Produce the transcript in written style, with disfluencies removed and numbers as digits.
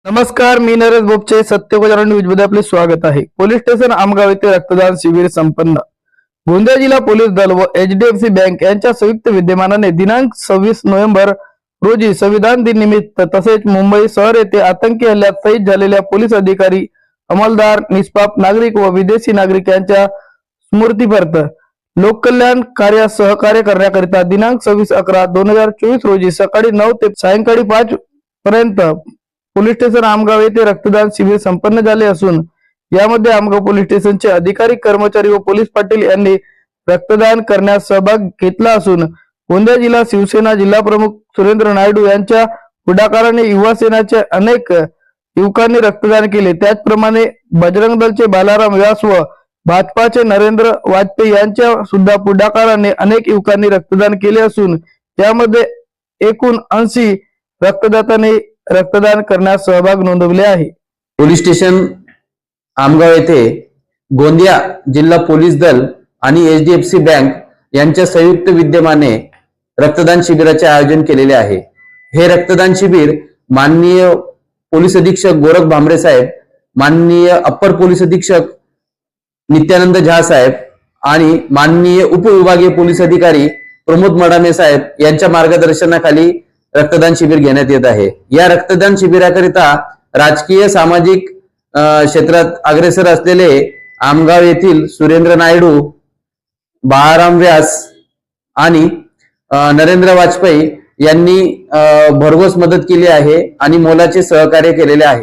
नमस्कार, मी नरेश बोपचे. सत्यगोचर न्यूज मध्ये आपले स्वागत आहे. पोलीस स्टेशन आमगाव येथे रक्तदान शिबिर संपन्न. गोंदिया जिल्हा पोलीस दल व HDFC बँक यांच्या संयुक्त विद्यमानाने दिनांक 26 नोव्हेंबर रोजी संविधान दिन निमित्त तसेच मुंबई शहर येथे आतंकी हल्ल्यात शहीद झालेल्या पोलीस अधिकारी, अंमलदार, निष्पाप नागरिक व विदेशी नागरिक यांच्या स्मृतीपर्यंत लोककल्याण कार्यास सहकार्य करण्याकरिता दिनांक 26/11/2024 रोजी सकाळी 9 ते सायंकाळी 5 पर्यंत पोलीस स्टेशन आमगाव येथे रक्तदान शिबिर संपन्न झाले असून यामध्ये आमगाव पोलीस स्टेशनचे अधिकारी, कर्मचारी व पोलीस पाटील यांनी रक्तदान करण्यास सहभाग घेतला असून गोंदिया जिल्हा शिवसेना जिल्हा प्रमुख सुरेंद्र नायडू यांच्या पुढाकाराने युवा सेनाच्या अनेक युवकांनी रक्तदान केले. त्याचप्रमाणे बजरंग दलचे बालाराम व्यास व भाजपाचे नरेंद्र वाजपेयी यांच्या सुद्धा पुढाकाराने अनेक युवकांनी रक्तदान केले असून यामध्ये एकूण 80 रक्तदात्यांनी रक्तदान करण्यास सहभाग नोंदवले आहे. पोलीस स्टेशन आमगाव येथे गोंदिया जिल्हा पोलीस दल आणि HDFC बँक यांच्या संयुक्त विद्यमाने रक्तदान शिबिराचे आयोजन केलेले आहे. हे रक्तदान शिबिर माननीय पोलीस अधीक्षक गोरख भांबरे साहेब, माननीय अप्पर पोलीस अधीक्षक नित्यानंद झा साहेब आणि माननीय उपविभागीय पोलीस अधिकारी प्रमोद मडामे साहेब यांच्या मार्गदर्शनाखाली रक्तदान शिबिर घेण्यात येत आहे. या रक्तदान शिबिराकरिता राजकीय सामाजिक क्षेत्रात अग्रेसर असलेले आमगाव येथील सुरेंद्र नायडू, बाळाराम व्यास आणि नरेंद्र वाजपेयी यांनी भरघोस मदत केली आहे आणि मोलाचे सहकार्य केलेले आहे.